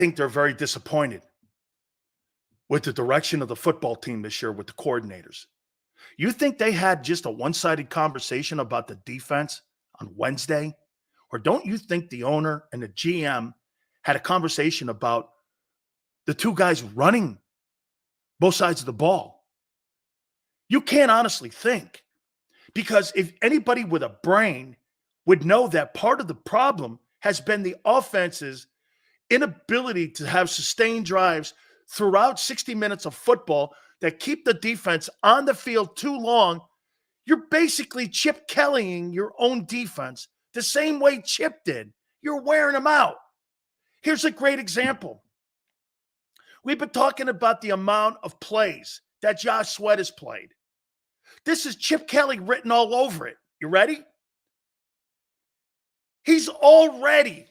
think they're very disappointed with the direction of the football team this year with the coordinators. You think they had just a one-sided conversation about the defense on Wednesday? Or don't you think the owner and the GM had a conversation about the two guys running both sides of the ball? You can't honestly think, because if anybody with a brain would know that part of the problem has been the offense's inability to have sustained drives throughout 60 minutes of football that keep the defense on the field too long. You're basically Chip Kellying your own defense the same way Chip did. You're wearing them out. Here's a great example. We've been talking about the amount of plays that Josh Sweat has played. This is Chip Kelly written all over it. You ready? He's already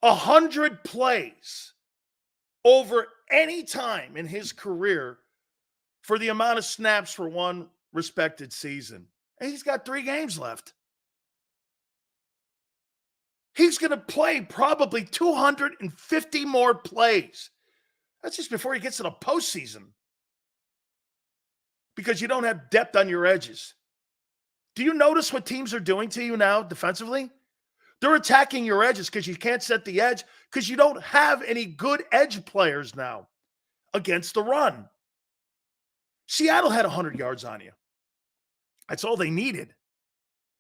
100 plays over any time in his career for the amount of snaps for one respected season. And he's got 3 games left. He's going to play probably 250 more plays. That's just before he gets to the postseason, because you don't have depth on your edges. Do you notice what teams are doing to you now defensively? They're attacking your edges because you can't set the edge, because you don't have any good edge players now against the run. Seattle had 100 yards on you. That's all they needed.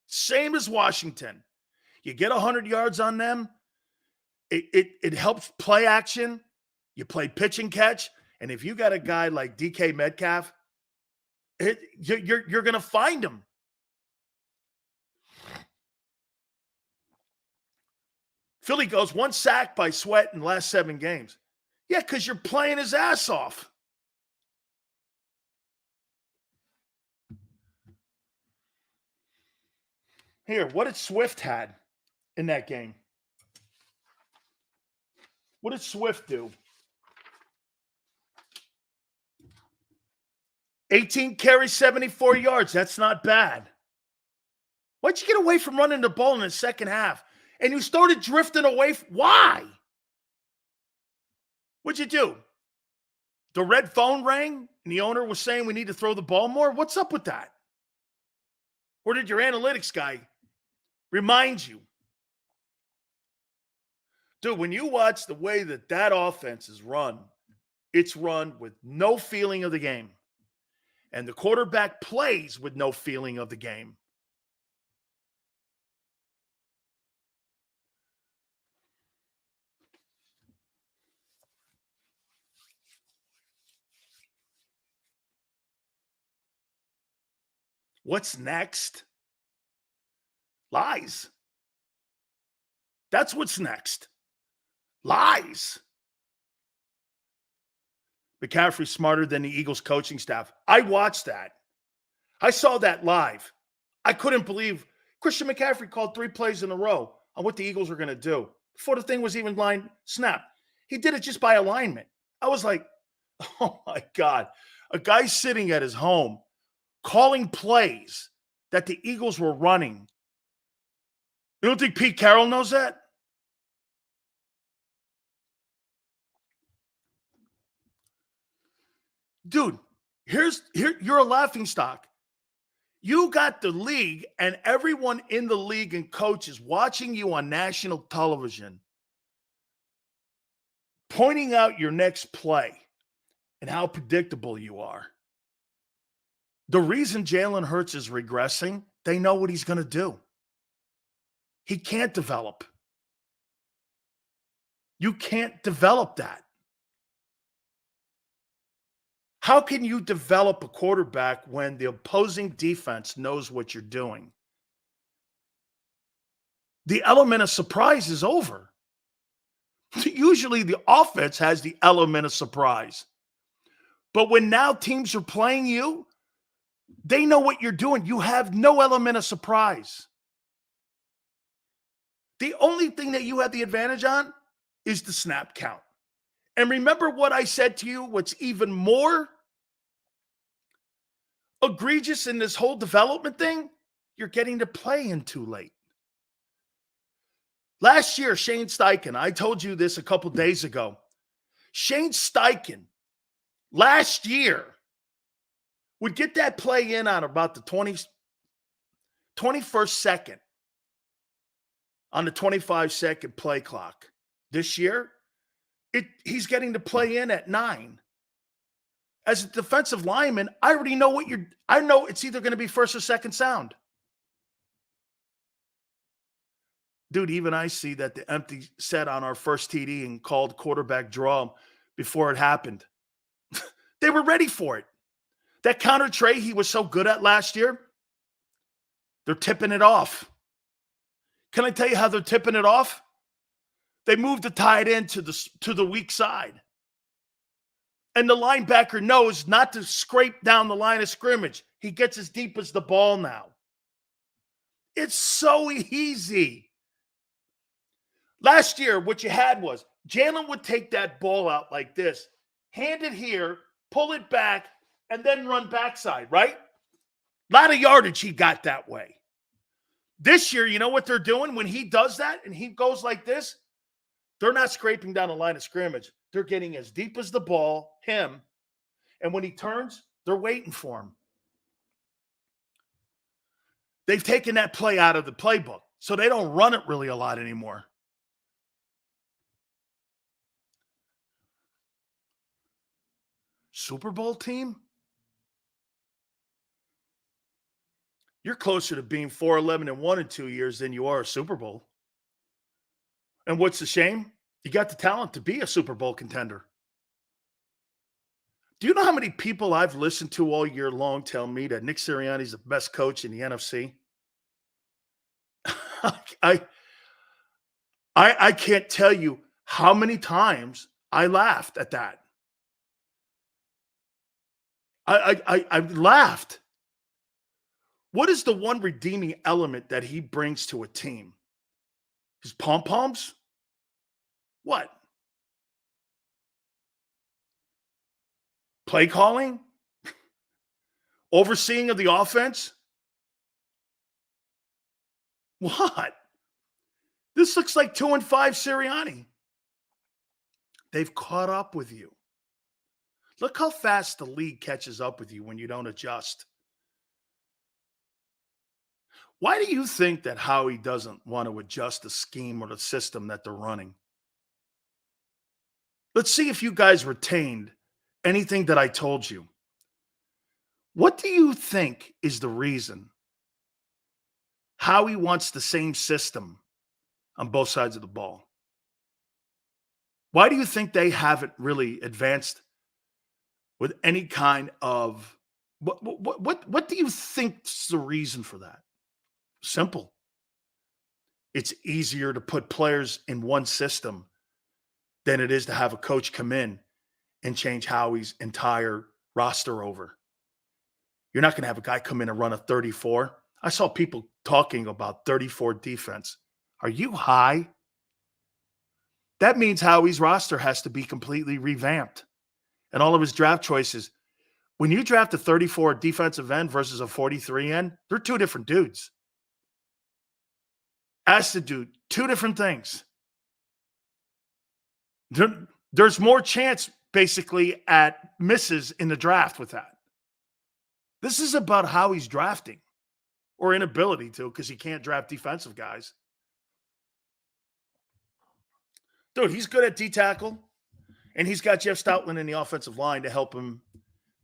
Same as Washington. You get 100 yards on them, it helps play action. You play pitch and catch. And if you got a guy like DK Metcalf, you're going to find him. Philly goes 1 sack by Sweat in the last 7 games. Yeah, because you're playing his ass off. Here, what did Swift had in that game? What did Swift do? 18 carries, 74 yards. That's not bad. Why'd you get away from running the ball in the second half? And you started drifting away. Why? What'd you do? The red phone rang and the owner was saying we need to throw the ball more? What's up with that? Or did your analytics guy remind you? Dude, when you watch the way that offense is run, it's run with no feeling of the game. And the quarterback plays with no feeling of the game. What's next? Lies. That's what's next. Lies. McCaffrey's smarter than the Eagles coaching staff. I watched that. I saw that live. I couldn't believe Christian McCaffrey called 3 plays in a row on what the Eagles were going to do before the thing was even line snapped. He did it just by alignment. I was like, oh my God. A guy sitting at his home calling plays that the Eagles were running. You don't think Pete Carroll knows that? Dude, you're a laughingstock. You got the league and everyone in the league and coaches watching you on national television, pointing out your next play and how predictable you are. The reason Jalen Hurts is regressing, they know what he's going to do. He can't develop. You can't develop that. How can you develop a quarterback when the opposing defense knows what you're doing? The element of surprise is over. Usually the offense has the element of surprise. But when now teams are playing you, they know what you're doing. You have no element of surprise. The only thing that you have the advantage on is the snap count. And remember what I said to you, what's even more egregious in this whole development thing? You're getting to play in too late. Last year, Shane Steichen, I told you this a couple days ago. Shane Steichen, last year, would get that play in on about the 21st second on the 25-second play clock. This year, he's getting to play in at 9. As a defensive lineman, I already know I know it's either going to be first or second sound. Dude, even I see that the empty set on our first TD and called quarterback draw before it happened. They were ready for it. That counter trey he was so good at last year, they're tipping it off. Can I tell you how they're tipping it off? They moved the tight end to the weak side. And the linebacker knows not to scrape down the line of scrimmage. He gets as deep as the ball now. It's so easy. Last year, what you had was Jalen would take that ball out like this, hand it here, pull it back, and then run backside, right? A lot of yardage he got that way. This year, you know what they're doing? When he does that and he goes like this, they're not scraping down the line of scrimmage. They're getting as deep as the ball, him, and when he turns, they're waiting for him. They've taken that play out of the playbook, so they don't run it really a lot anymore. Super Bowl team? You're closer to being 4-11-1 in 2 years than you are a Super Bowl. And what's the shame? You got the talent to be a Super Bowl contender. Do you know how many people I've listened to all year long tell me that Nick Sirianni is the best coach in the NFC? I can't tell you how many times I laughed at that. I laughed. What is the one redeeming element that he brings to a team? His pom-poms? What? Play calling? Overseeing of the offense? What? This looks like 2-5 Sirianni. They've caught up with you. Look how fast the league catches up with you when you don't adjust. Why do you think that Howie doesn't want to adjust the scheme or the system that they're running? Let's see if you guys retained anything that I told you. What do you think is the reason Howie wants the same system on both sides of the ball? Why do you think they haven't really advanced with any kind of what do you think's the reason for that? Simple. It's easier to put players in one system than it is to have a coach come in and change Howie's entire roster over. You're not going to have a guy come in and run a 34. I saw people talking about 34 defense. Are you high? That means Howie's roster has to be completely revamped. And all of his draft choices. When you draft a 34 defensive end versus a 43 end, they're two different dudes. Has to do two different things. There's more chance, basically, at misses in the draft with that. This is about how he's drafting, or inability to, because he can't draft defensive guys. Dude, he's good at D-tackle, and he's got Jeff Stoutland in the offensive line to help him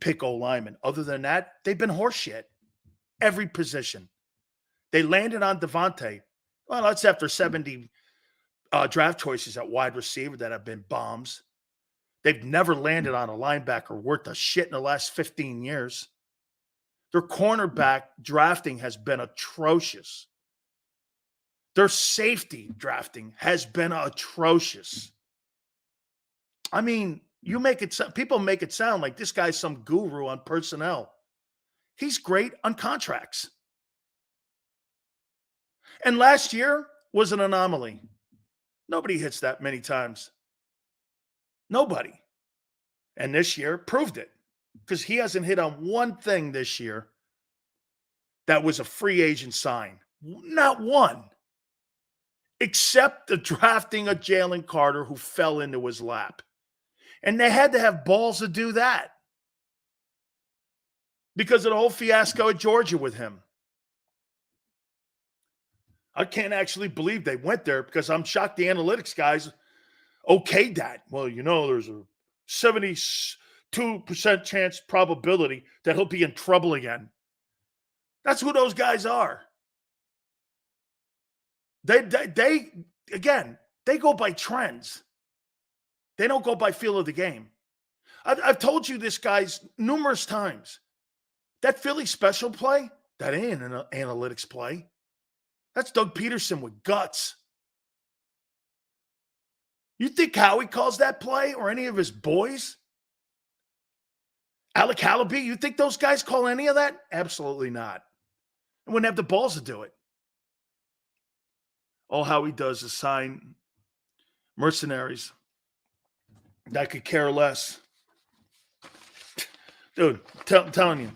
pick O-linemen. Other than that, they've been horseshit. Every position. They landed on Devontae. Well, that's after 70 draft choices at wide receiver that have been bombs. They've never landed on a linebacker worth a shit in the last 15 years. Their cornerback drafting has been atrocious. Their safety drafting has been atrocious. I mean, people make it sound like this guy's some guru on personnel. He's great on contracts. And last year was an anomaly. Nobody hits that many times. Nobody. And this year proved it, because he hasn't hit on one thing this year that was a free agent sign. Not one. except the drafting of Jalen Carter, who fell into his lap. And they had to have balls to do that because of the whole fiasco at Georgia with him. I can't actually believe they went there because I'm shocked the analytics guys okayed that. Well, there's a 72% chance probability that he'll be in trouble again. That's who those guys are. They go by trends. They don't go by feel of the game. I've told you this, guys, numerous times. That Philly special play, that ain't an analytics play. That's Doug Peterson with guts. You think Howie calls that play or any of his boys? Alec Hallaby, you think those guys call any of that? Absolutely not. They wouldn't have the balls to do it. All Howie does is sign mercenaries that could care less. Dude, I'm telling you,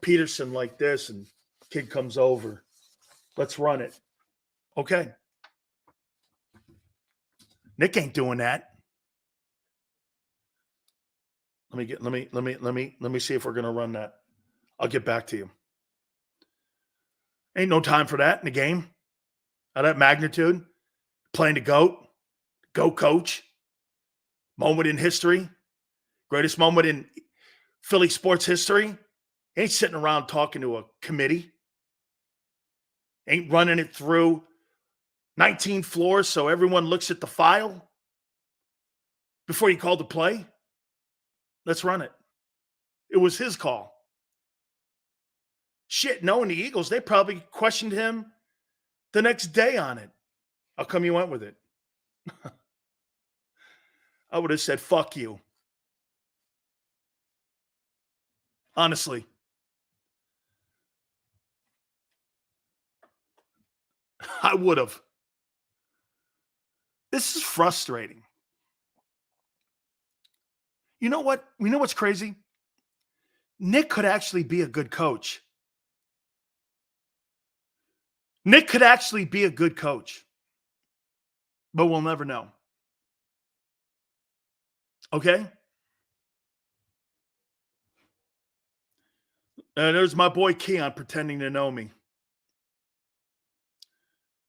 Peterson like this and kid comes over. Let's run it. Okay. Nick ain't doing that. Let me see if we're gonna run that. I'll get back to you. Ain't no time for that in the game. Of that magnitude. Playing the GOAT. Go coach. Moment in history. Greatest moment in Philly sports history. Ain't sitting around talking to a committee. Ain't running it through 19 floors so everyone looks at the file before you call the play. Let's run it. It was his call. Shit, knowing the Eagles, they probably questioned him the next day on it. How come you went with it? I would have said, fuck you. Honestly. I would have. This is frustrating. You know what? You know what's crazy? Nick could actually be a good coach. Nick could actually be a good coach. But we'll never know. Okay? And there's my boy Keon pretending to know me.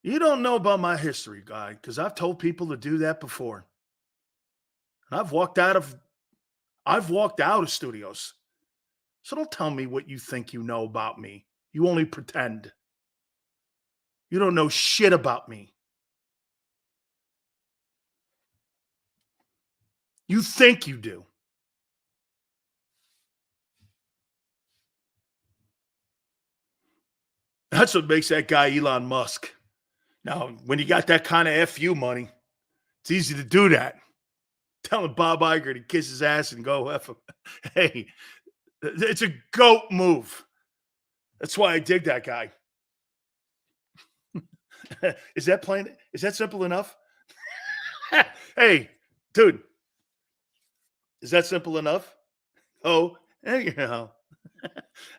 You don't know about my history, guy, because I've told people to do that before. And I've walked out of studios. So don't tell me what you think you know about me. You only pretend. You don't know shit about me. You think you do. That's what makes that guy Elon Musk. Now, when you got that kind of FU money, it's easy to do that. Telling Bob Iger to kiss his ass and go F him. Hey, it's a GOAT move. That's why I dig that guy. Is that plain? Is that simple enough? Hey, dude. Is that simple enough? Oh, you know.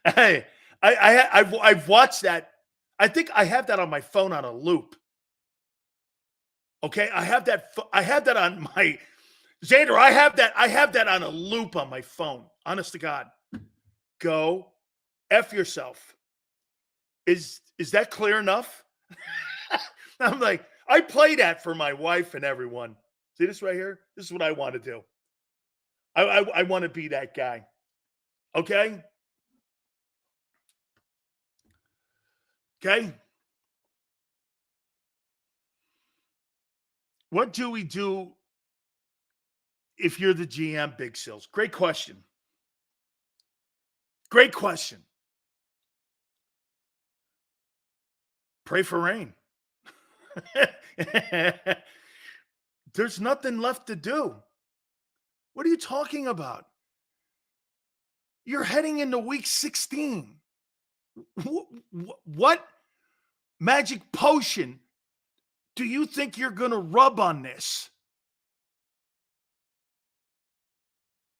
Hey, I've watched that. I think I have that on my phone on a loop. Okay, I have that on my Xander. I have that on a loop on my phone. Honest to God, go F yourself. Is that clear enough? I'm like, I play that for my wife and everyone. See this right here? This is what I want to do. I want to be that guy. Okay? Okay? What do we do if you're the GM, Big Sills? Great question. Great question. Pray for rain. There's nothing left to do. What are you talking about? You're heading into week 16. What magic potion do you think you're going to rub on this?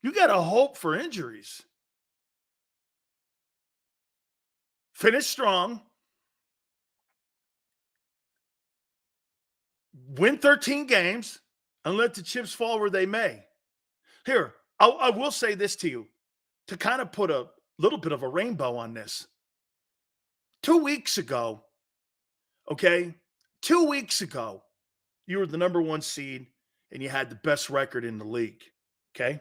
You got to hope for injuries. Finish strong. Win 13 games and let the chips fall where they may. Here, I will say this to you to kind of put a little bit of a rainbow on this. 2 weeks ago, okay, 2 weeks ago, you were the number one seed and you had the best record in the league, okay?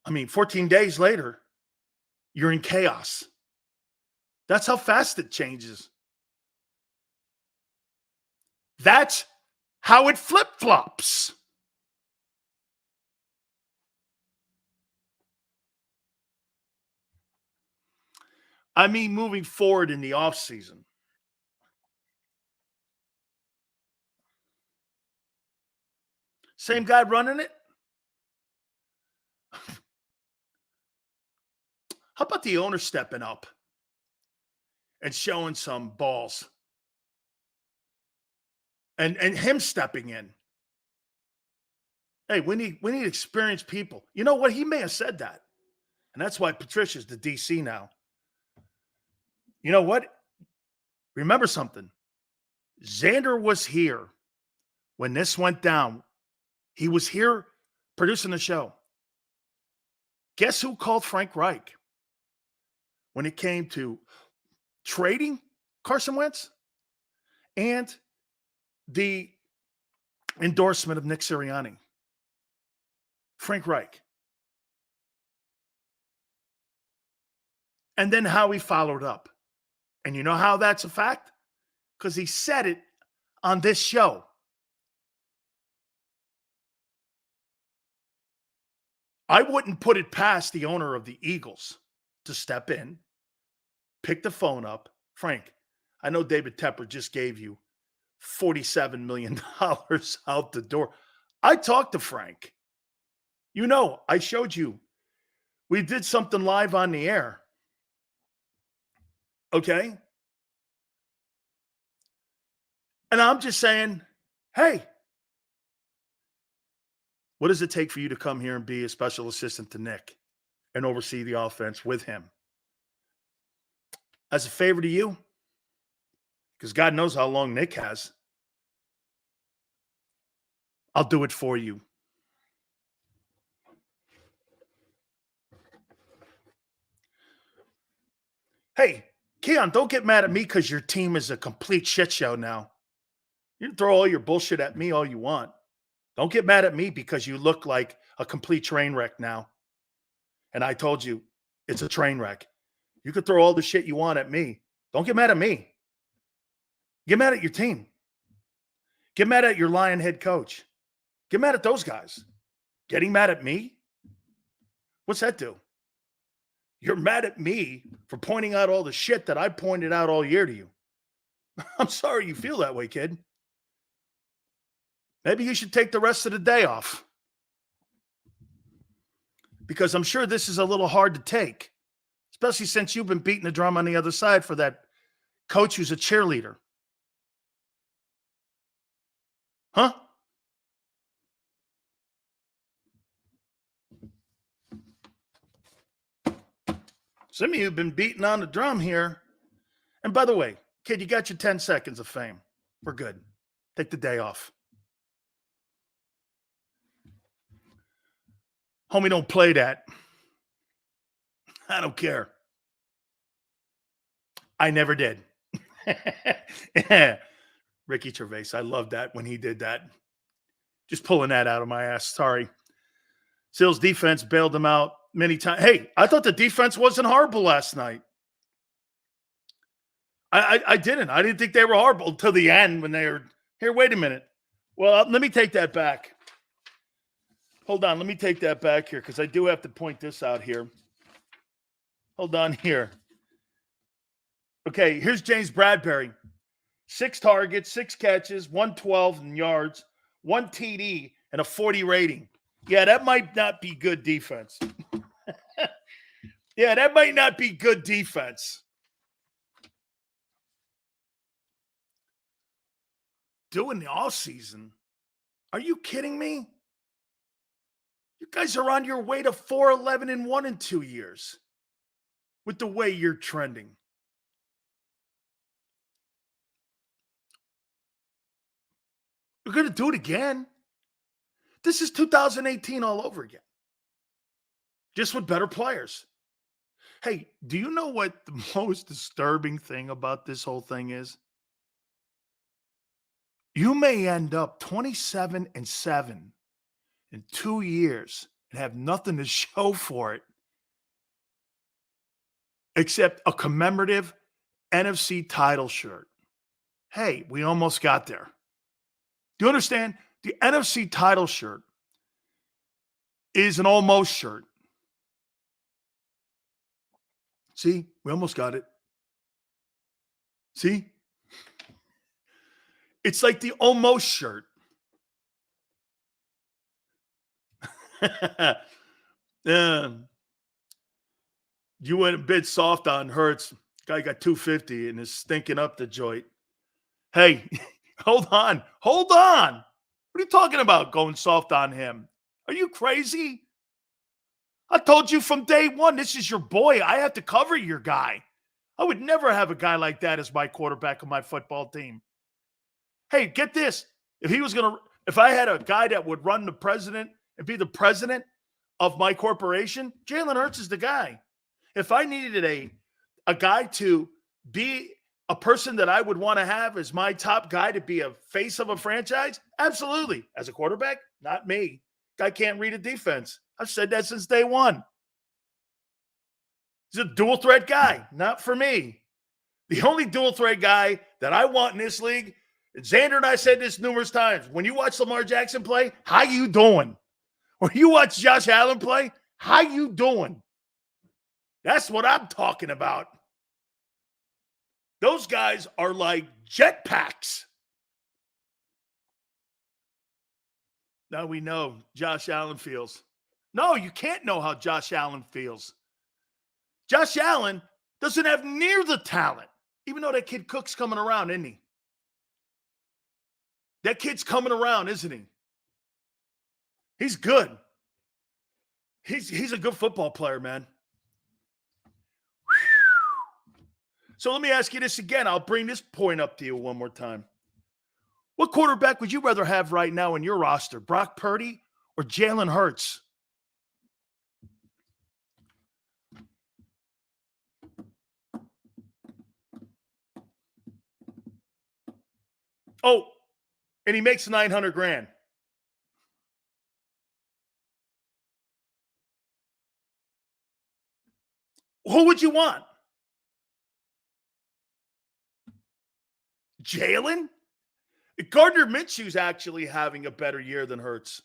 I mean, 14 days later, you're in chaos. That's how fast it changes. That's how it flip-flops. I mean, moving forward in the offseason. Same guy running it? How about the owner stepping up and showing some balls? And him stepping in. Hey, we need experienced people. You know what? He may have said that. And that's why Patricia's the DC now. You know what? Remember something. Xander was here when this went down. He was here producing the show. Guess who called Frank Reich when it came to trading Carson Wentz and the endorsement of Nick Sirianni? Frank Reich. And then how he followed up. And you know how that's a fact? Because he said it on this show. I wouldn't put it past the owner of the Eagles to step in, pick the phone up. Frank, I know David Tepper just gave you $47 million out the door. I talked to Frank. You know, I showed you. We did something live on the air. Okay? And I'm just saying, hey, what does it take for you to come here and be a special assistant to Nick and oversee the offense with him? As a favor to you, because God knows how long Nick has, I'll do it for you. Hey, Keon, don't get mad at me because your team is a complete shit show now. You can throw all your bullshit at me all you want. Don't get mad at me because you look like a complete train wreck now. And I told you it's a train wreck. You could throw all the shit you want at me. Don't get mad at me. Get mad at your team. Get mad at your Lion head coach. Get mad at those guys. Getting mad at me? What's that do? You're mad at me for pointing out all the shit that I pointed out all year to you. I'm sorry you feel that way, kid. Maybe you should take the rest of the day off. Because I'm sure this is a little hard to take, especially since you've been beating the drum on the other side for that coach who's a cheerleader. Huh? Some of you have been beating on the drum here. And by the way, kid, you got your 10 seconds of fame. We're good. Take the day off. Homie, don't play that. I don't care. I never did. Ricky Gervais, I love that when he did that. Just pulling that out of my ass. Sorry. Sil's defense bailed him out many times. Hey, I thought the defense wasn't horrible last night. I didn't. I didn't think they were horrible until the end when they were here. Wait a minute. Well, let me take that back. Hold on. Let me take that back here because I do have to point this out here. Hold on here. Okay, here's James Bradbury. 6 targets, 6 catches, 112 in yards, 1 TD, and a 40 rating. Yeah, that might not be good defense. Yeah, that might not be good defense. Doing the offseason? Are you kidding me? You guys are on your way to 4-11-1 in 2 years with the way you're trending. We're going to do it again. This is 2018 all over again, just with better players. Hey, do you know what the most disturbing thing about this whole thing is? You may end up 27-7 in 2 years and have nothing to show for it except a commemorative NFC title shirt. Hey, we almost got there. Do you understand? The NFC title shirt is an almost shirt. See, we almost got it. See? It's like the almost shirt. You went a bit soft on Hurts. Guy got 250 and is stinking up the joint. Hey, hold on. Hold on. What are you talking about going soft on him? Are you crazy? I told you from day one, this is your boy. I have to cover your guy. I would never have a guy like that as my quarterback of my football team. Hey, get this. If I had a guy that would run the president and be the president of my corporation, Jalen Hurts is the guy. If I needed a guy to be a person that I would want to have as my top guy to be a face of a franchise, absolutely. As a quarterback, not me. Guy can't read a defense. I've said that since day one. He's a dual threat guy, not for me. The only dual threat guy that I want in this league, Xander and I said this numerous times, when you watch Lamar Jackson play, how you doing? When you watch Josh Allen play, how you doing? That's what I'm talking about. Those guys are like jetpacks. Now we know Josh Allen feels. No, you can't know how Josh Allen feels. Josh Allen doesn't have near the talent, even though that kid Cook's coming around, isn't he? That kid's coming around, isn't he? He's good. He's a good football player, man. So let me ask you this again. I'll bring this point up to you one more time. What quarterback would you rather have right now in your roster, Brock Purdy or Jalen Hurts? Oh, and he makes $900,000. Who would you want? Jalen? Gardner Minshew's actually having a better year than Hurts.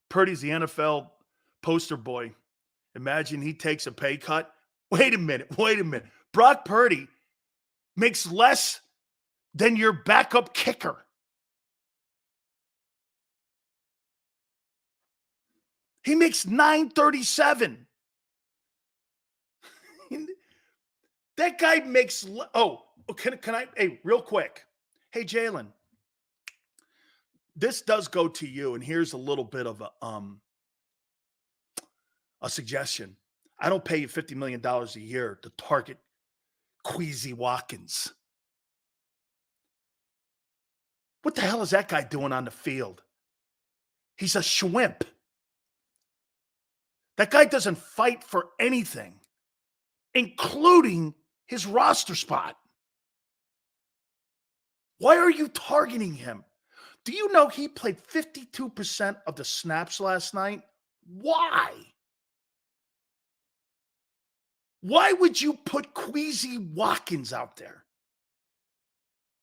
Purdy's the NFL poster boy. Imagine he takes a pay cut. Wait a minute. Brock Purdy makes less than your backup kicker. He makes $937. That guy makes can I hey, real quick. Hey Jalen. This does go to you, and here's a little bit of a suggestion. I don't pay you $50 million a year to target Queasy Watkins. What the hell is that guy doing on the field? He's a schwimp. That guy doesn't fight for anything, including his roster spot. Why are you targeting him? Do you know he played 52% of the snaps last night? Why? Why would you put Queasy Watkins out there?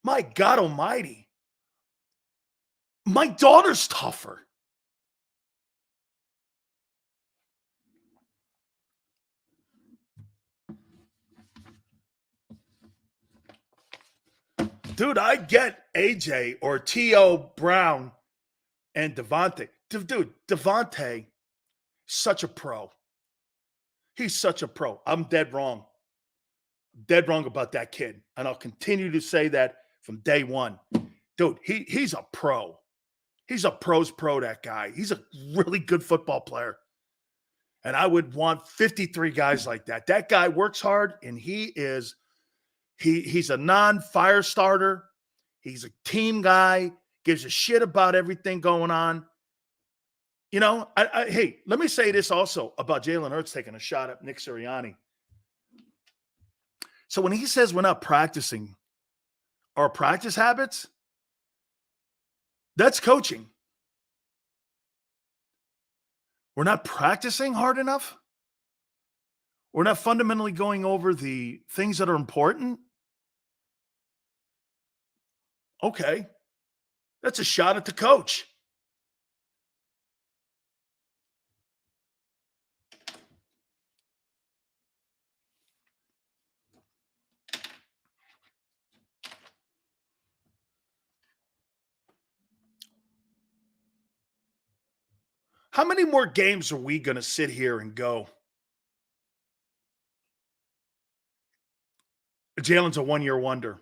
My God almighty. My daughter's tougher. Dude, I get AJ or T.O. Brown and Devontae. Dude, Devontae, such a pro. He's such a pro. I'm dead wrong. Dead wrong about that kid. And I'll continue to say that from day one. Dude, he's a pro. He's a pro's pro, that guy. He's a really good football player. And I would want 53 guys like that. That guy works hard, and he's a non-fire starter. He's a team guy, gives a shit about everything going on. You know, hey, let me say this also about Jalen Hurts taking a shot at Nick Sirianni. So when he says we're not practicing our practice habits, that's coaching. We're not practicing hard enough. We're not fundamentally going over the things that are important. Okay. That's a shot at the coach. How many more games are we going to sit here and go, Jalen's a one-year wonder?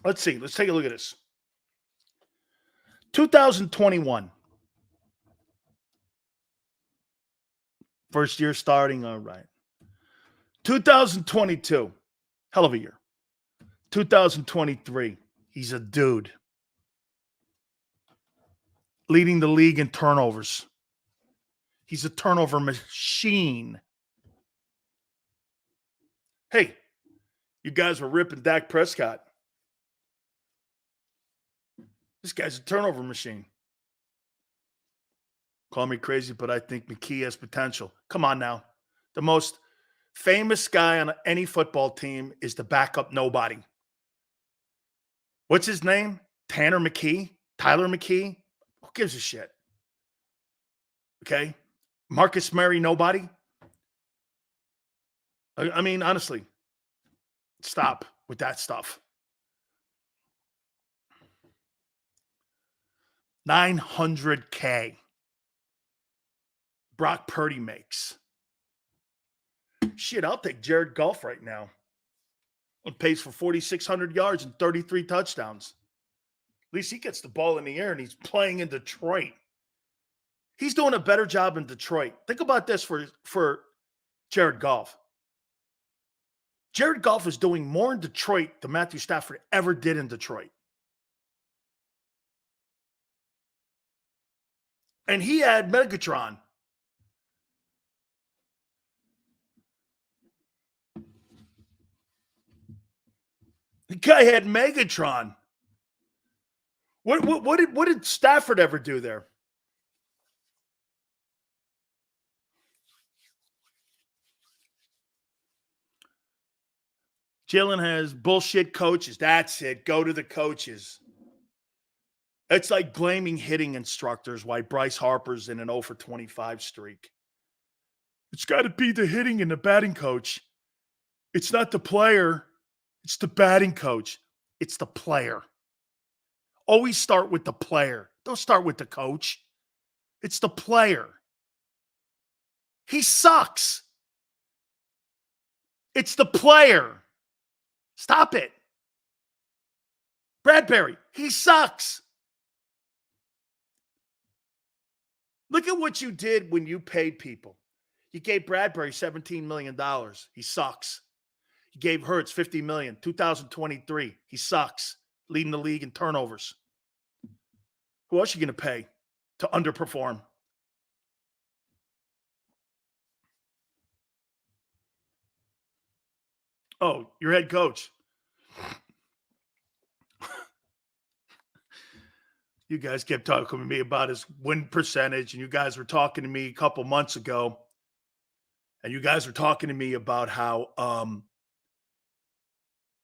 Let's see. Let's take a look at this. 2021. First year starting. All right. 2022. Hell of a year. 2023. He's a dude. Leading the league in turnovers. He's a turnover machine. Hey, you guys were ripping Dak Prescott. This guy's a turnover machine. Call me crazy, but I think McKee has potential. Come on now. The most famous guy on any football team is the backup nobody. What's his name? Tanner McKee? Tyler McKee? Who gives a shit? Okay. Marcus Murray, nobody. I mean, honestly, stop with that stuff. $900K. Brock Purdy makes. Shit, I'll take Jared Goff right now. On pace for 4,600 yards and 33 touchdowns. At least he gets the ball in the air and he's playing in Detroit. He's doing a better job in Detroit. Think about this for Jared Goff. Jared Goff is doing more in Detroit than Matthew Stafford ever did in Detroit. And he had Megatron. The guy had Megatron. What did Stafford ever do there? Jalen has bullshit coaches. That's it. Go to the coaches. It's like blaming hitting instructors why Bryce Harper's in an 0 for 25 streak. It's got to be the hitting and the batting coach. It's not the player. It's the batting coach. It's the player. Always start with the player. Don't start with the coach. It's the player. He sucks. It's the player. Stop it. Bradbury, he sucks. Look at what you did when you paid people. You gave Bradbury $17 million. He sucks. You gave Hurts $50 million. 2023. He sucks. Leading the league in turnovers. Who else are you going to pay to underperform? Oh, your head coach. You guys kept talking to me about his win percentage, and you guys were talking to me a couple months ago, and you guys were talking to me about how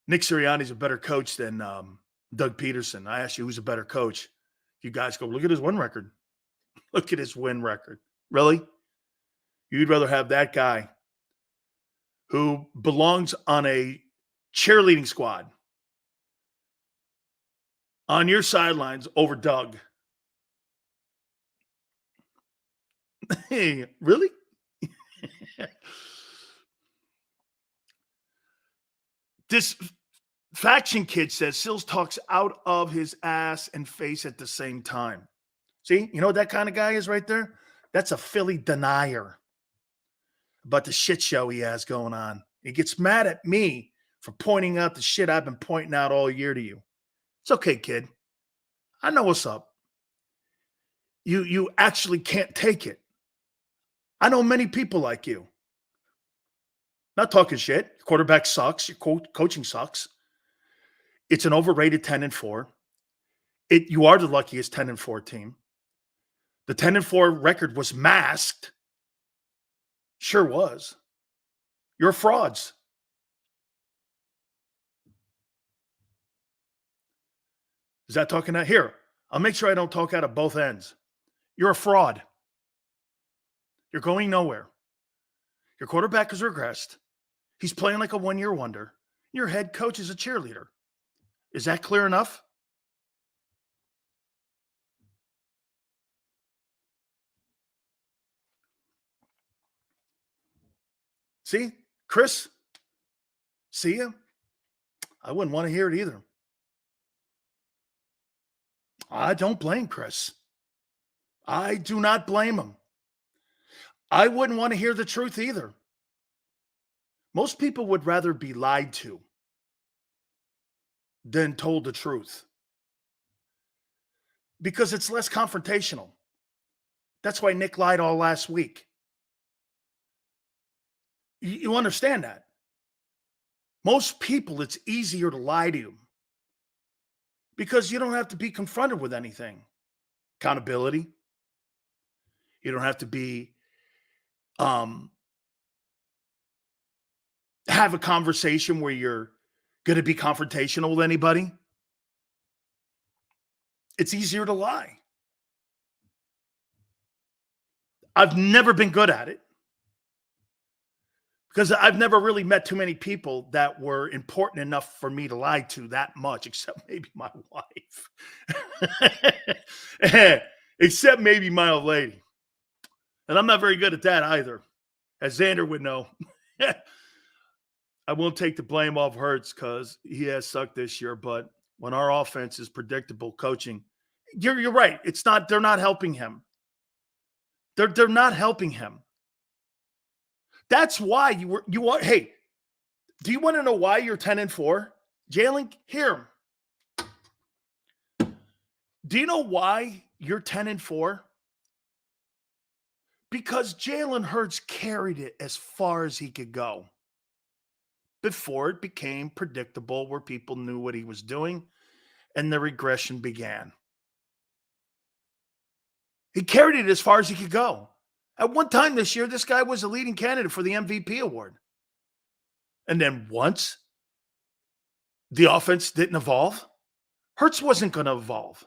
Nick Sirianni's a better coach than Doug Peterson. I asked you who's a better coach. You guys go, look at his win record. Look at his win record. Really? You'd rather have that guy who belongs on a cheerleading squad on your sidelines over Doug. Hey, really? This faction kid says Sills talks out of his ass and face at the same time. See, you know what that kind of guy is right there? That's a Philly denier about the shit show he has going on. He gets mad at me for pointing out the shit I've been pointing out all year to you. It's okay, kid. I know what's up. You actually can't take it. I know many people like you. Not talking shit. Quarterback sucks. Your coaching sucks. It's an overrated 10-4. You are the luckiest 10-4 team. The 10-4 record was masked. Sure was. You're frauds. Is that talking out here? I'll make sure I don't talk out of both ends. You're a fraud. You're going nowhere. Your quarterback has regressed. He's playing like a one-year wonder. Your head coach is a cheerleader. Is that clear enough? See, Chris, see you? I wouldn't want to hear it either. I don't blame Chris. I do not blame him. I wouldn't want to hear the truth either. Most people would rather be lied to than told the truth because it's less confrontational. That's why Nick lied all last week. You understand that? Most people, it's easier to lie to because you don't have to be confronted with anything. Accountability. You don't have to be have a conversation where you're going to be confrontational with anybody. It's easier to lie. I've never been good at it because I've never really met too many people that were important enough for me to lie to that much, except maybe my wife. Except maybe my old lady. And I'm not very good at that either, as Xander would know. I won't take the blame off Hurts because he has sucked this year. But when our offense is predictable coaching, you're right. It's not. They're not helping him. They're not helping him. That's why you are. Hey, do you want to know why you're 10-4, Jalen? Here. Do you know why you're 10-4? Because Jalen Hurts carried it as far as he could go before it became predictable, where people knew what he was doing and the regression began. He carried it as far as he could go. At one time this year, this guy was a leading candidate for the MVP award. And then once the offense didn't evolve, Hurts wasn't going to evolve.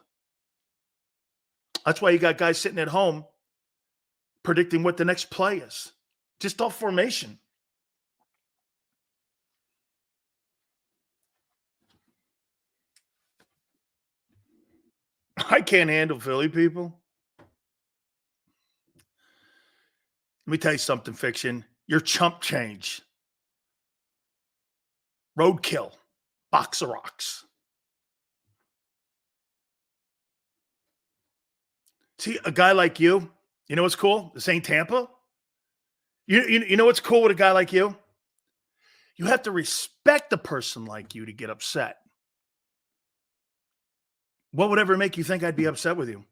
That's why you got guys sitting at home predicting what the next play is, just off formation. I can't handle Philly people. Let me tell you something, Fiction. You're chump change. Roadkill. Box of rocks. See, a guy like you, you know what's cool? This ain't Tampa. You know what's cool with a guy like you? You have to respect a person like you to get upset. What would ever make you think I'd be upset with you?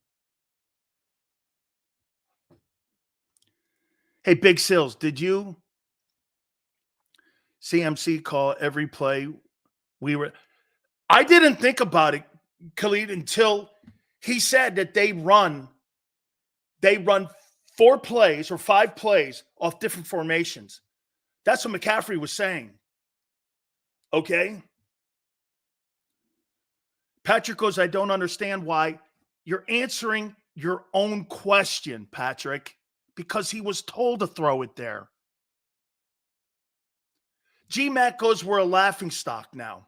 Hey, Big Sills, did you CMC call every play I didn't think about it, Khalid, until he said that they run 4 plays or 5 plays off different formations. That's what McCaffrey was saying. Okay? Patrick goes, I don't understand why you're answering your own question, Patrick, because he was told to throw it there. G-Mac goes, we're a laughingstock now.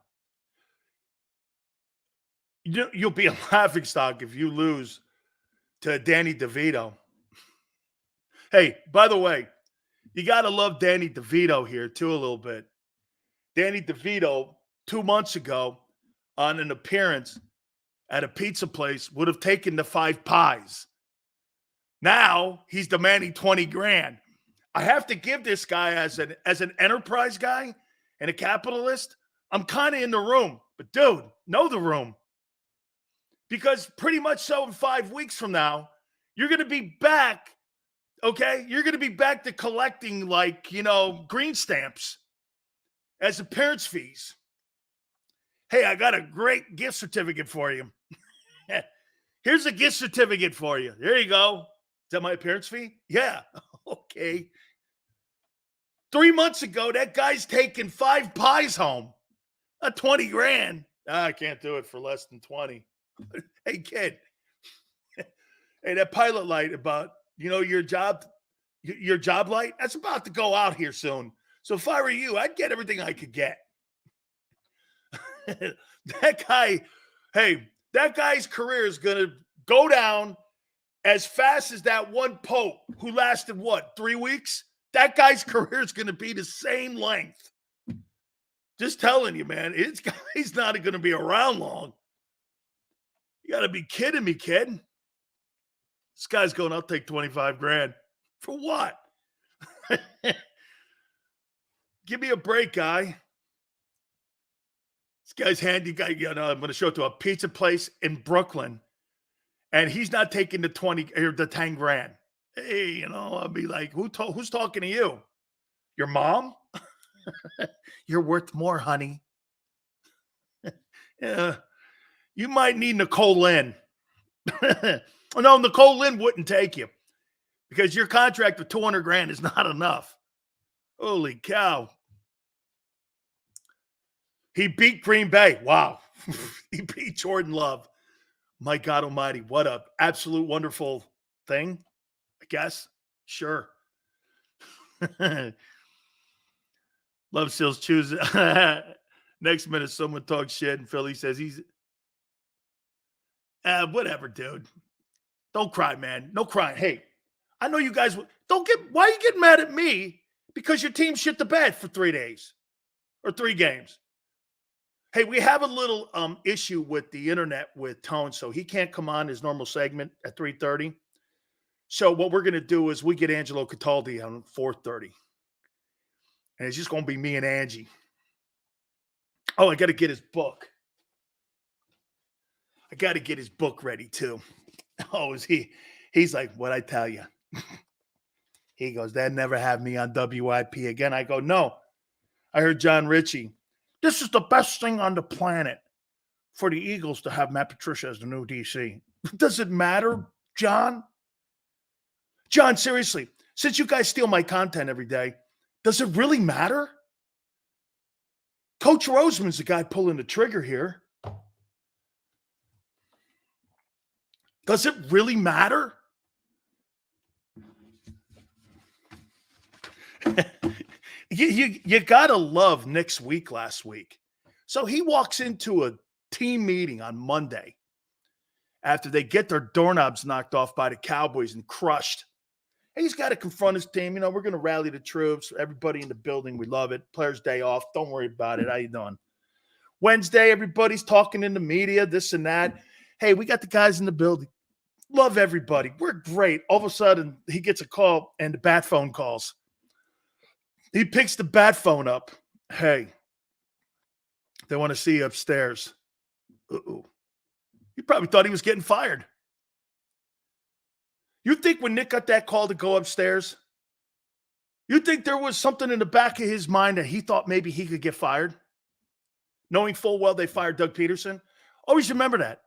You'll be a laughingstock if you lose to Danny DeVito. Hey, by the way, you got to love Danny DeVito here too a little bit. Danny DeVito, 2 months ago, on an appearance at a pizza place, would have taken the 5 pies. Now he's demanding 20 grand. I have to give this guy as an enterprise guy and a capitalist I'm kind of in the room, but dude, know the room. Because pretty much so in 5 weeks from now, you're going to be back, okay? You're going to be back to collecting green stamps as appearance fees. Hey, I got a great gift certificate for you. Here's a gift certificate for you. There you go. Is that my appearance fee? Yeah. Okay. 3 months ago, that guy's taking 5 pies home. 20 grand. I can't do it for less than 20. Hey, kid. Hey, that pilot light about, your job light, that's about to go out here soon. So if I were you, I'd get everything I could get. That guy's career is going to go down as fast as that one Pope who lasted, 3 weeks? That guy's career is going to be the same length. Just telling you, man, he's not going to be around long. You got to be kidding me, kid. This guy's going, I'll take 25 grand. For what? Give me a break, guy. This guy's handy guy. I'm going to show it to a pizza place in Brooklyn, and he's not taking the 20 or the 10 grand. Hey, I'll be like, who's talking to you? Your mom? You're worth more, honey. Yeah, you might need Nicole Lynn. No, Nicole Lynn wouldn't take you because your contract with 200 grand is not enough. Holy cow. He beat Green Bay. Wow. He beat Jordan Love. My God almighty. What a absolute wonderful thing, I guess. Sure. Love Seals choose. Next minute, someone talks shit and Philly says he's whatever, dude. Don't cry, man. No crying. Hey, I know you guys why are you getting mad at me? Because your team shit the bed for 3 days or 3 games. Hey, we have a little issue with the internet with Tone, so he can't come on his normal segment at 3:30. So what we're going to do is we get Angelo Cataldi on 4:30. And it's just going to be me and Angie. Oh, I got to get his book. I got to get his book ready too. Oh, he's like, what I tell you? He goes, they'd never have me on WIP again. I go, no. I heard John Ritchie. This is the best thing on the planet for the Eagles to have Matt Patricia as the new DC. Does it matter, John? John, seriously, since you guys steal my content every day, does it really matter? Coach Roseman's the guy pulling the trigger here. Does it really matter? You got to love Nick's week last week. So he walks into a team meeting on Monday after they get their doorknobs knocked off by the Cowboys and crushed. And he's got to confront his team. We're going to rally the troops. Everybody in the building, we love it. Players' day off. Don't worry about it. How you doing? Wednesday, everybody's talking in the media, this and that. Hey, we got the guys in the building. Love everybody. We're great. All of a sudden, he gets a call and the bat phone calls. He picks the bat phone up. Hey, they want to see you upstairs. Uh-oh. He probably thought he was getting fired. You think when Nick got that call to go upstairs, you think there was something in the back of his mind that he thought maybe he could get fired? Knowing full well they fired Doug Peterson? Always remember that.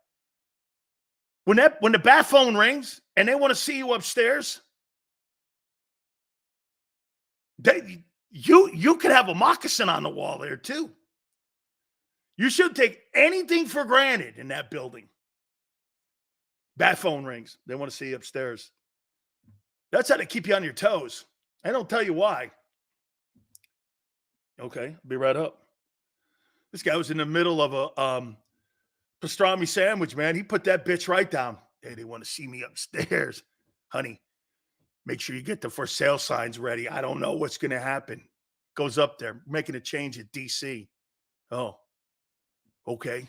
When the bat phone rings and they want to see you upstairs, you could have a moccasin on the wall there too. You should take anything for granted in that building. Bat phone rings. They want to see you upstairs. That's how to keep you on your toes. I don't tell you why. Okay, I'll be right up. This guy was in the middle of a pastrami sandwich, man. He put that bitch right down. Hey, they want to see me upstairs. Honey, make sure you get the for sale signs ready. I don't know what's going to happen. Goes up there, making a change at DC. Oh, okay.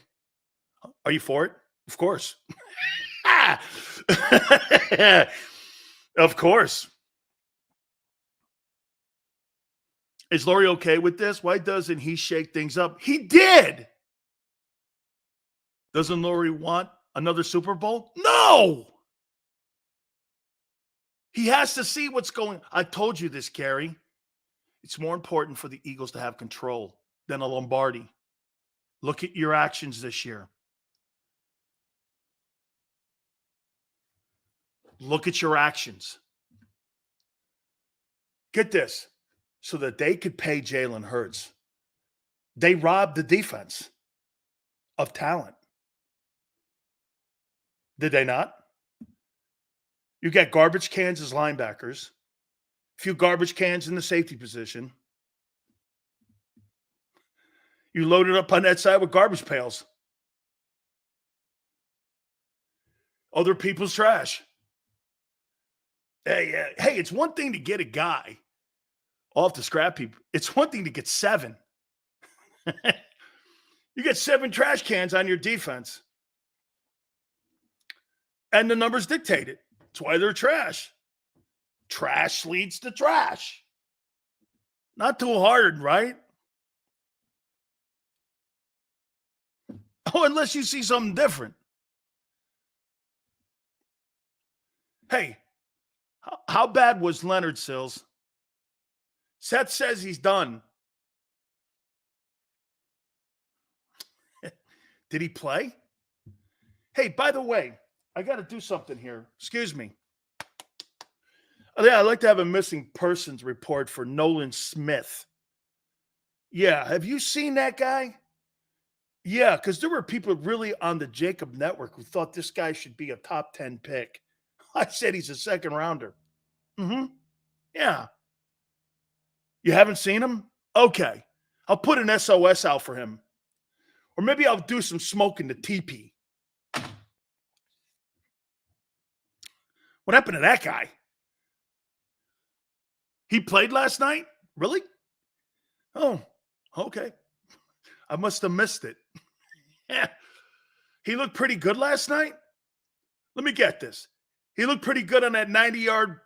Are you for it? Of course. Of course. Is Laurie okay with this? Why doesn't he shake things up? He did. Doesn't Laurie want another Super Bowl? No. He has to see what's going. I told you this, Carrie. It's more important for the Eagles to have control than a Lombardi. Look at your actions this year. Look at your actions. Get this. So that they could pay Jalen Hurts, they robbed the defense of talent. Did they not? You got garbage cans as linebackers, a few garbage cans in the safety position. You loaded up on that side with garbage pails. Other people's trash. Hey, it's one thing to get a guy off the scrap heap. It's one thing to get 7. You get 7 trash cans on your defense. And the numbers dictate it. That's why they're trash. Trash leads to trash. Not too hard, right? Oh, unless you see something different. Hey, how bad was Leonard Sills? Seth says he's done. Did he play? Hey, by the way, I got to do something here. Excuse me. Yeah, I'd like to have a missing persons report for Nolan Smith. Yeah, have you seen that guy? Yeah, because there were people really on the JAKIB network who thought this guy should be a top 10 pick. I said he's a second rounder. Yeah. You haven't seen him? Okay. I'll put an SOS out for him. Or maybe I'll do some smoke in the teepee. What happened to that guy? He played last night? Really? Oh, okay. I must have missed it. Yeah. He looked pretty good last night? Let me get this. He looked pretty good on that 90-yard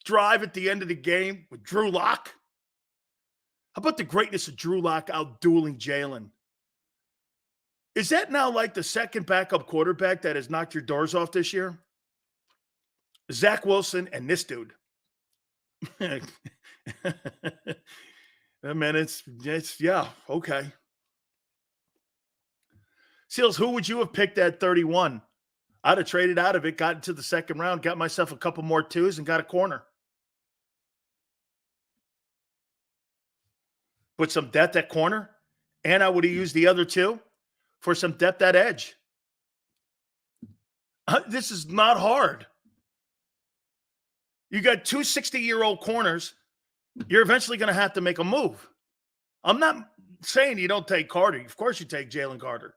drive at the end of the game with Drew Lock. How about the greatness of Drew Lock out-dueling Jalen? Is that now like the second backup quarterback that has knocked your doors off this year? Zach Wilson and this dude. Man, it's yeah, okay. Seals, who would you have picked at 31? I'd have traded out of it, got into the second round, got myself a couple more 2s, and got a corner. Put some depth at corner, and I would have used the other 2 for some depth at edge. This is not hard. You got 2 60-year-old corners. You're eventually going to have to make a move. I'm not saying you don't take Carter. Of course you take Jalen Carter.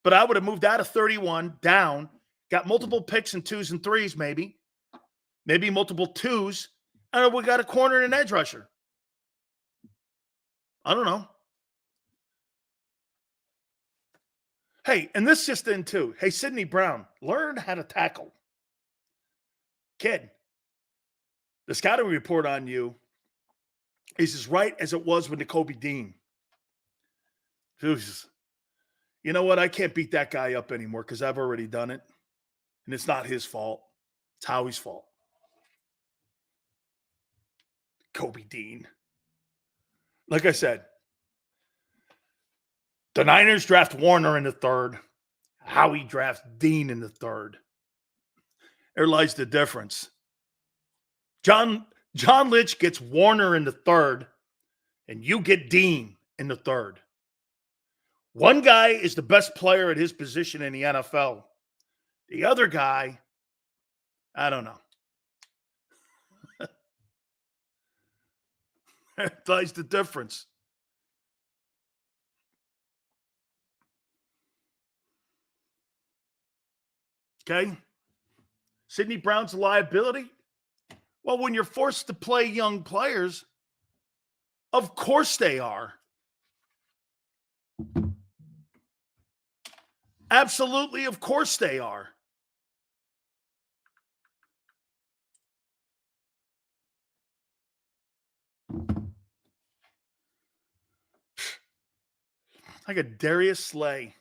But I would have moved out of 31 down, got multiple picks and 2s and 3s maybe. Maybe multiple 2s. And we got a corner and an edge rusher. I don't know. Hey, and this just in too. Hey, Sidney Brown, learn how to tackle. Kid, the scouting report on you is as right as it was with Nakobe Dean. Jesus. You know what? I can't beat that guy up anymore because I've already done it. And it's not his fault. It's Howie's fault. Kobe Dean. Like I said, the Niners draft Warner in the 3rd. Howie drafts Dean in the 3rd. There lies the difference. John Lynch gets Warner in the 3rd, and you get Dean in the 3rd. One guy is the best player at his position in the NFL. The other guy, I don't know. There lies the difference. Okay? Sidney Brown's a liability? Well, when you're forced to play young players, of course they are. Absolutely, of course they are. I got Darius Slay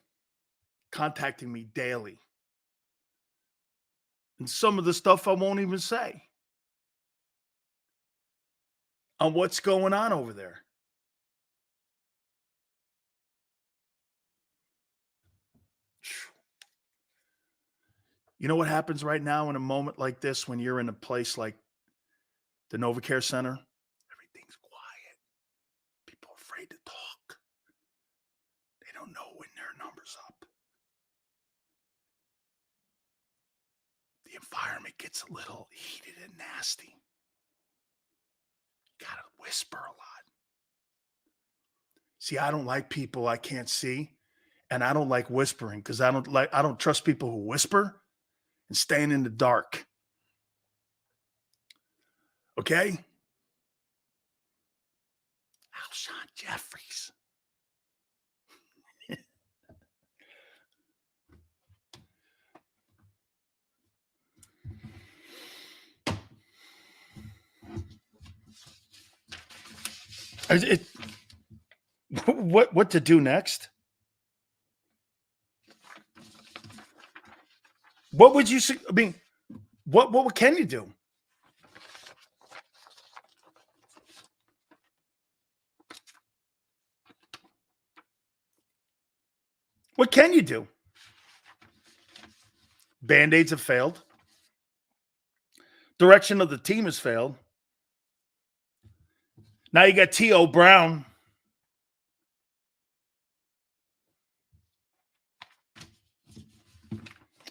contacting me daily. And some of the stuff I won't even say on what's going on over there. You know what happens right now in a moment like this when you're in a place like the NovaCare Center? Everything's quiet. People are afraid to talk. They don't know when their number's up. The environment gets a little heated and nasty. You gotta whisper a lot. See, I don't like people I can't see, and I don't like whispering because I don't trust people who whisper and staying in the dark. Okay? Alshon Jeffries. What to do next? What would you say? I mean, what can you do? What can you do? Band-Aids have failed. Direction of the team has failed. Now you got T.O. Brown.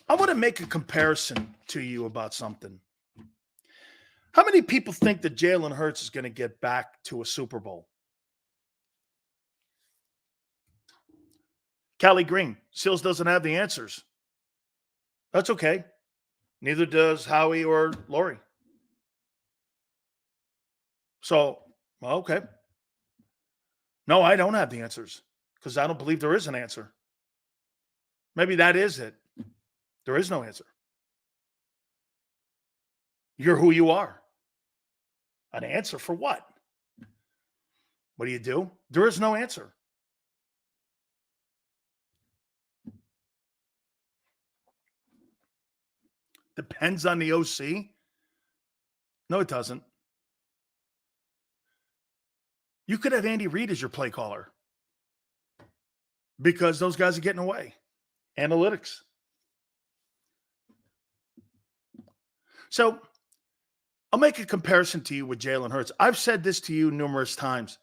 I want to make a comparison to you about something. How many people think that Jalen Hurts is going to get back to a Super Bowl? Callie Green, Sills doesn't have the answers. That's okay. Neither does Howie or Lori. So, well, okay. No, I don't have the answers because I don't believe there is an answer. Maybe that is it. There is no answer. You're who you are. An answer for what? What do? There is no answer. Depends on the OC. No, it doesn't. You could have Andy Reid as your play caller because those guys are getting away. Analytics. So I'll make a comparison to you with Jalen Hurts. I've said this to you numerous times.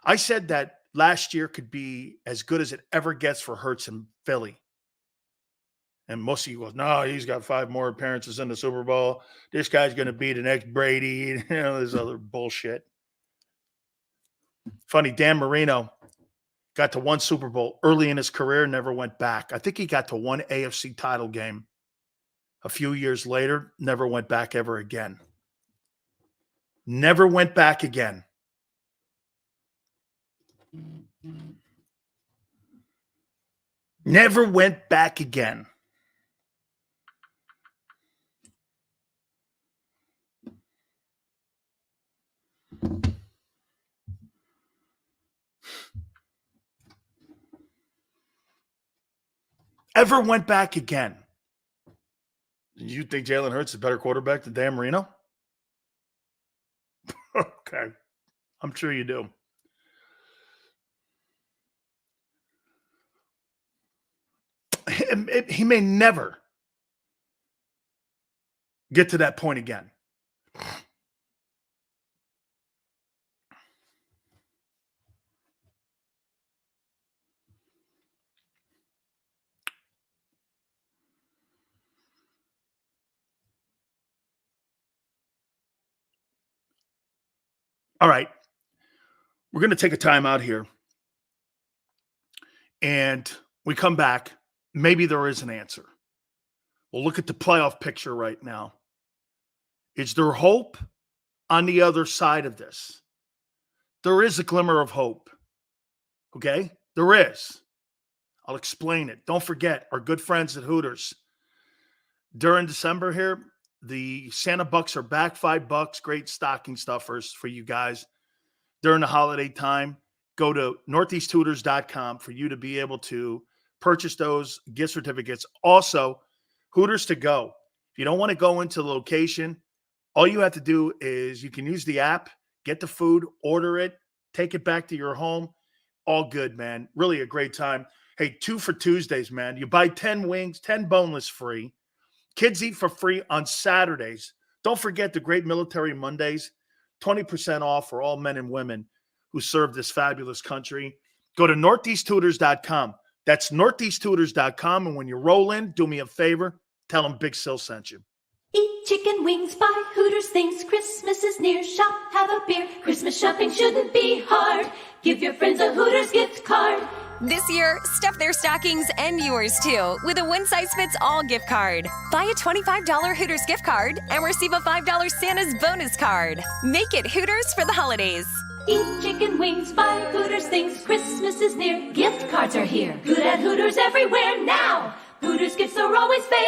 I said that last year could be as good as it ever gets for Hurts in Philly. And most of you go, no, he's got 5 more appearances in the Super Bowl. This guy's going to be the next Brady. There's other bullshit. Funny, Dan Marino got to 1 Super Bowl early in his career, never went back. I think he got to 1 AFC title game. A few years later, never went back ever again. Never went back again. Never went back again. Ever went back again. You think Jalen Hurts is a better quarterback than Dan Marino? Okay. I'm sure you do. He may never get to that point again. All right. We're going to take a time out here. And we come back. Maybe there is an answer. We'll look at the playoff picture right now. Is there hope on the other side of this? There is a glimmer of hope. Okay? There is. I'll explain it. Don't forget, our good friends at Hooters. During December here, the Santa Bucks are back $5. Great stocking stuffers for you guys during the holiday time. go to northeasthooters.com for you to be able to purchase those gift certificates. Also, Hooters to go. If you don't want to go into the location, all you have to do is you can use the app, get the food, order it, take it back to your home. All good, man. Really a great time. Hey, 2 for Tuesdays, man. You buy 10 wings, 10 boneless free. Kids eat for free on Saturdays. Don't forget the Great Military Mondays. 20% off for all men and women who serve this fabulous country. Go to northeasthooters.com. That's northeasthooters.com. And when you roll in, do me a favor. Tell them Big Sil sent you. Eat chicken wings, buy Hooters things. Christmas is near. Shop, have a beer. Christmas shopping shouldn't be hard. Give your friends a Hooters gift card. This year, stuff their stockings and yours too with a one-size-fits-all gift card. Buy a $25 Hooters gift card and receive a $5 Santa's bonus card. Make it Hooters for the holidays. Eat chicken wings, buy Hooters things. Christmas is near. Gift cards are here. Good at Hooters everywhere now. Hooters gifts are always fair.